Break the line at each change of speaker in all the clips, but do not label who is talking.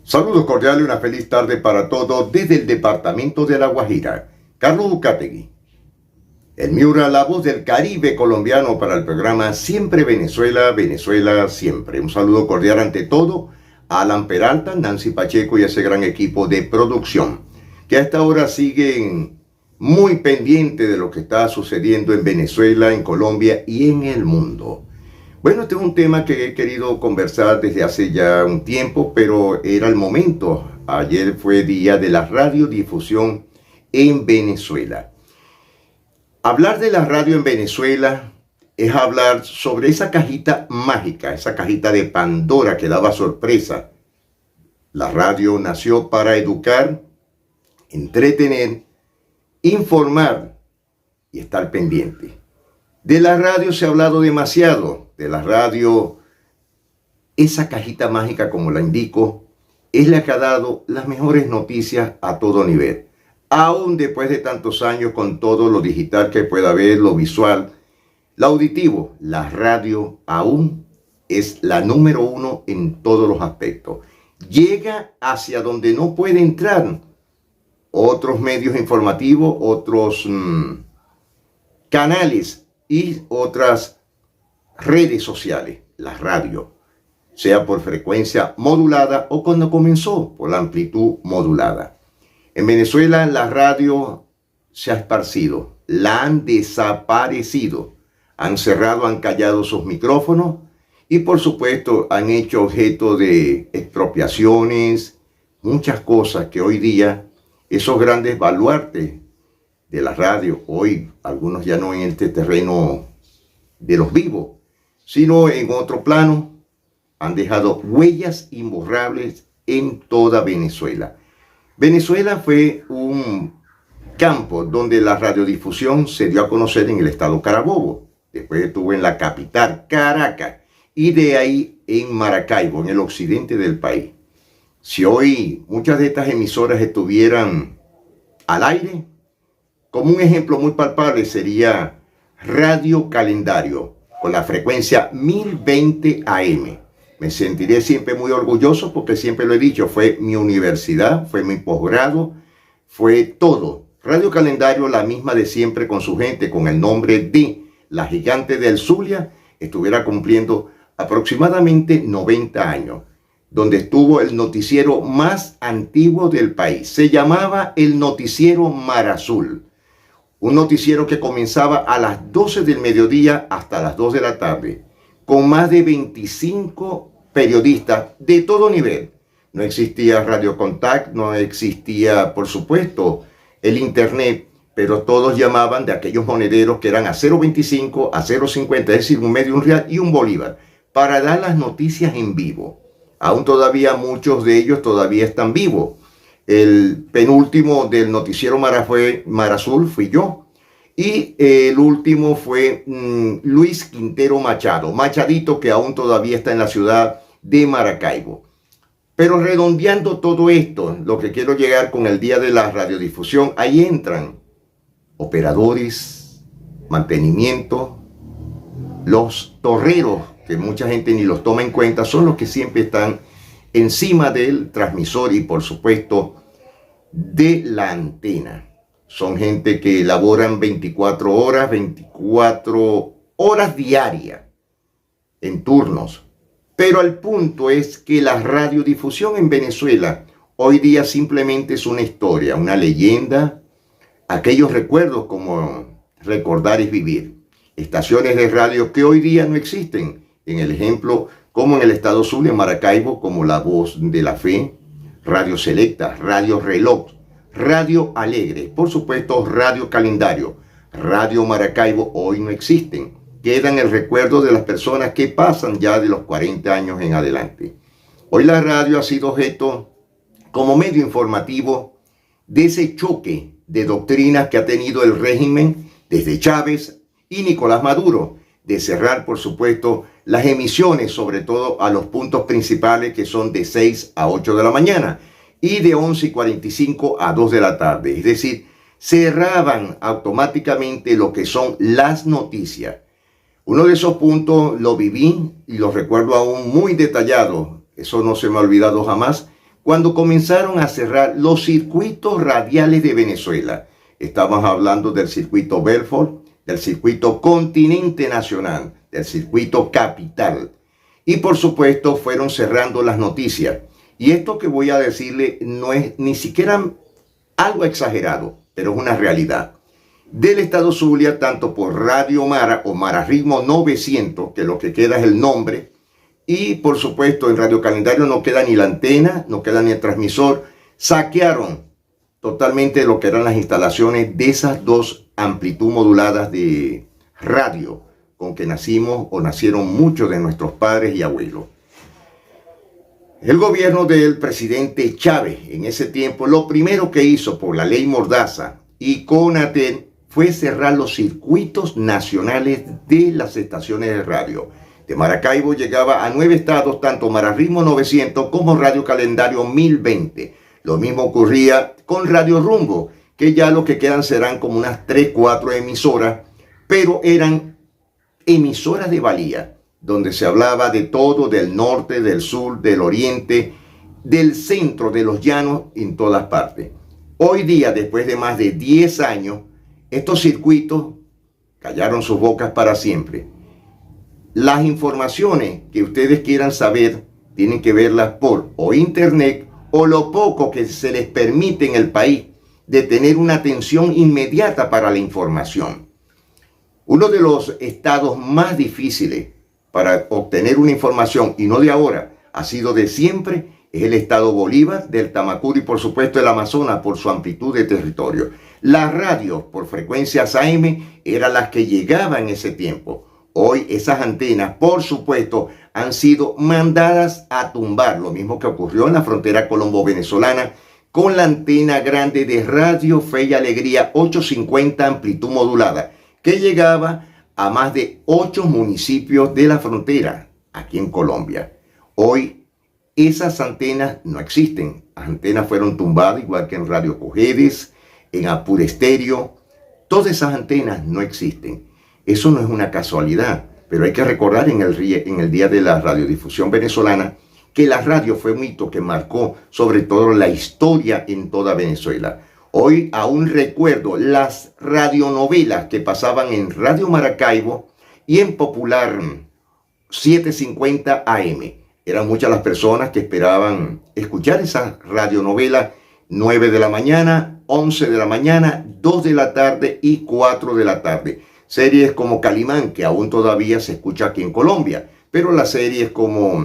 Saludos cordiales y una feliz tarde para todos desde el departamento de La Guajira. Carlos Ucategui. El Miura, la voz del Caribe colombiano para el programa Siempre Venezuela, Venezuela Siempre. Un saludo cordial ante todo a Alan Peralta, Nancy Pacheco y ese gran equipo de producción que a esta hora siguen muy pendientes de lo que está sucediendo en Venezuela, en Colombia y en el mundo. Bueno, este es un tema que he querido conversar desde hace ya un tiempo, pero era el momento. Ayer fue día de la radiodifusión en Venezuela. Hablar de la radio en Venezuela es hablar sobre esa cajita mágica, esa cajita de Pandora que daba sorpresa. La radio nació para educar, entretener, informar y estar pendiente. De la radio se ha hablado demasiado. De la radio, esa cajita mágica, como la indico, es la que ha dado las mejores noticias a todo nivel. Aún después de tantos años, con todo lo digital que pueda haber, lo visual, lo auditivo, la radio aún es la número uno en todos los aspectos. Llega hacia donde no puede entrar otros medios informativos, otros canales y otras redes sociales, la radio, sea por frecuencia modulada o cuando comenzó por la amplitud modulada. En Venezuela la radio se ha esparcido, la han desaparecido, han cerrado, han callado sus micrófonos y por supuesto han hecho objeto de expropiaciones, muchas cosas que hoy día esos grandes baluartes de la radio, hoy algunos ya no en este terreno de los vivos, sino en otro plano, han dejado huellas imborrables en toda Venezuela. Venezuela fue un campo donde la radiodifusión se dio a conocer en el estado Carabobo, después estuvo en la capital, Caracas, y de ahí en Maracaibo, en el occidente del país. Si hoy muchas de estas emisoras estuvieran al aire, como un ejemplo muy palpable sería Radio Calendario, con la frecuencia 1020 AM. Me sentiré siempre muy orgulloso porque siempre lo he dicho, fue mi universidad, fue mi posgrado, fue todo. Radio Calendario, la misma de siempre con su gente, con el nombre de la Gigante del Zulia, estuviera cumpliendo aproximadamente 90 años, donde estuvo el noticiero más antiguo del país. Se llamaba el Noticiero Mar Azul. Un noticiero que comenzaba a las 12 del mediodía hasta las 2 de la tarde, con más de 25 periodistas de todo nivel. No existía Radio Contact, no existía, por supuesto, el internet, pero todos llamaban de aquellos monederos que eran a 0.25, a 0.50, es decir, un medio, un real y un bolívar, para dar las noticias en vivo. Aún todavía muchos de ellos todavía están vivos. El penúltimo del noticiero Mar Azul fui yo. Y el último fue Luis Quintero Machado, Machadito, que aún todavía está en la ciudad de Maracaibo. Pero redondeando todo esto, lo que quiero llegar con el día de la radiodifusión, ahí entran operadores, mantenimiento, los torreros, que mucha gente ni los toma en cuenta, son los que siempre están encima del transmisor y por supuesto de la antena. Son gente que elaboran 24 horas diarias en turnos. Pero el punto es que la radiodifusión en Venezuela hoy día simplemente es una historia, una leyenda, aquellos recuerdos como recordar es vivir. Estaciones de radio que hoy día no existen. En el ejemplo, como en el estado Zulia, en Maracaibo, como La Voz de la Fe, Radio Selecta, Radio Reloj, Radio Alegre, por supuesto Radio Calendario, Radio Maracaibo hoy no existen. Quedan el recuerdo de las personas que pasan ya de los 40 años en adelante. Hoy la radio ha sido objeto como medio informativo de ese choque de doctrinas que ha tenido el régimen desde Chávez y Nicolás Maduro, de cerrar por supuesto las emisiones, sobre todo a los puntos principales que son de 6 a 8 de la mañana y de 11:45 a 2 de la tarde. Es decir, cerraban automáticamente lo que son las noticias. Uno de esos puntos lo viví y lo recuerdo aún muy detallado. Eso no se me ha olvidado jamás. cuando comenzaron a cerrar los circuitos radiales de Venezuela. Estamos hablando del circuito Belfort, del circuito Continente Nacional, del circuito Capital. Y por supuesto fueron cerrando las noticias. Y esto que voy a decirle no es ni siquiera algo exagerado, pero es una realidad. Del estado Zulia, tanto por Radio Mara o Mara Ritmo 900, que lo que queda es el nombre, y por supuesto en Radio Calendario no queda ni la antena, no queda ni el transmisor, saquearon totalmente lo que eran las instalaciones de esas dos amplitud moduladas de radio con que nacimos o nacieron muchos de nuestros padres y abuelos. El gobierno del presidente Chávez en ese tiempo, lo primero que hizo por la ley Mordaza y CONATEL fue cerrar los circuitos nacionales de las estaciones de radio. De Maracaibo llegaba a 9 estados, tanto Mara Ritmo 900 como Radio Calendario 1020. Lo mismo ocurría con Radio Rumbo, que ya lo que quedan serán como unas 3, 4 emisoras, pero eran emisoras de valía, donde se hablaba de todo, del norte, del sur, del oriente, del centro, de los llanos, en todas partes. Hoy día, después de más de 10 años, estos circuitos callaron sus bocas para siempre. Las informaciones que ustedes quieran saber, tienen que verlas por o internet o lo poco que se les permite en el país de tener una atención inmediata para la información. Uno de los estados más difíciles para obtener una información, y no de ahora, ha sido de siempre, es el estado Bolívar, del Tamacuro y por supuesto el Amazonas por su amplitud de territorio. Las radios por frecuencias AM eran las que llegaban en ese tiempo. Hoy esas antenas, por supuesto, han sido mandadas a tumbar, lo mismo que ocurrió en la frontera colombo-venezolana con la antena grande de Radio Fe y Alegría 850 amplitud modulada, que llegaba a más de 8 municipios de la frontera aquí en Colombia. Hoy esas antenas no existen. Las antenas fueron tumbadas, igual que en Radio Cojedes, en Apure Estéreo. Todas esas antenas no existen. Eso no es una casualidad, pero hay que recordar en el Día de la Radiodifusión Venezolana que la radio fue un hito que marcó sobre todo la historia en toda Venezuela. Hoy aún recuerdo las radionovelas que pasaban en Radio Maracaibo y en Popular 750 AM. Eran muchas las personas que esperaban escuchar esa radionovela 9 de la mañana, 11 de la mañana, 2 de la tarde y 4 de la tarde. Series como Calimán, que aún todavía se escucha aquí en Colombia, pero las series como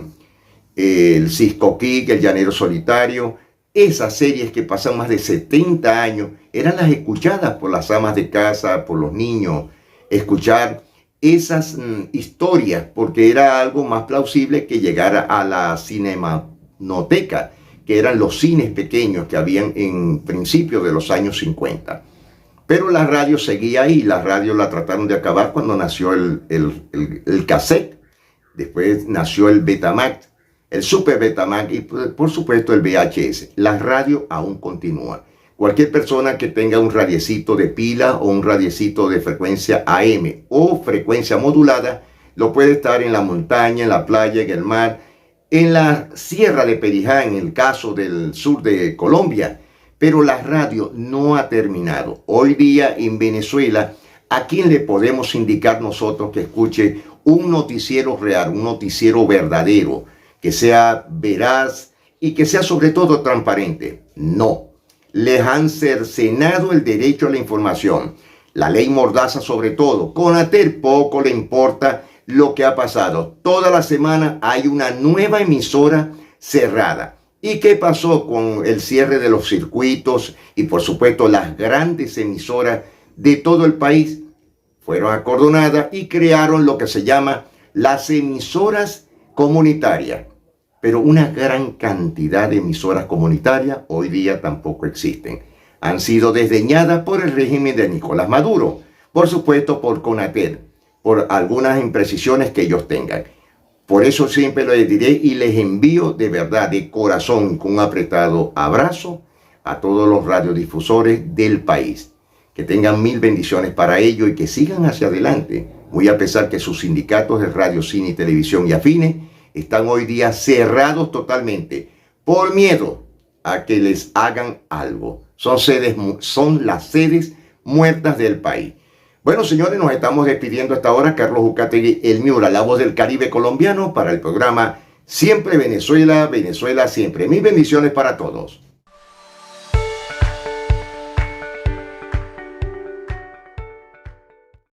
El Cisco Kid, El Llanero Solitario, esas series que pasan más de 70 años, eran las escuchadas por las amas de casa, por los niños, escuchar esas historias, porque era algo más plausible que llegar a la cinematoteca, que eran los cines pequeños que habían en principios de los años 50. Pero la radio seguía ahí, la radio la trataron de acabar cuando nació el cassette, después nació el Betamax, el Super Betamax y por supuesto el VHS. La radio aún continúa. Cualquier persona que tenga un radiecito de pila o un radiecito de frecuencia AM o frecuencia modulada, lo puede estar en la montaña, en la playa, en el mar, en la Sierra de Perijá, en el caso del sur de Colombia. Pero la radio no ha terminado. Hoy día en Venezuela, ¿a quién le podemos indicar nosotros que escuche un noticiero real, un noticiero verdadero, que sea veraz y que sea sobre todo transparente? No. Les han cercenado el derecho a la información. La ley Mordaza sobre todo. CONATEL poco le importa lo que ha pasado. Toda la semana hay una nueva emisora cerrada. ¿Y qué pasó con el cierre de los circuitos y por supuesto las grandes emisoras de todo el país? Fueron acordonadas y crearon lo que se llama las emisoras comunitarias. Pero una gran cantidad de emisoras comunitarias hoy día tampoco existen. Han sido desdeñadas por el régimen de Nicolás Maduro, por supuesto por CONATEL, por algunas imprecisiones que ellos tengan. Por eso siempre les diré y les envío de verdad, de corazón, con un apretado abrazo a todos los radiodifusores del país. Que tengan mil bendiciones para ellos y que sigan hacia adelante, muy a pesar que sus sindicatos de radio, cine, televisión y afines están hoy día cerrados totalmente por miedo a que les hagan algo. Son las sedes muertas del país. Bueno, señores, nos estamos despidiendo hasta ahora. Carlos Ucategui, el Miura, la voz del Caribe colombiano, para el programa Siempre Venezuela, Venezuela siempre. Mis bendiciones para todos.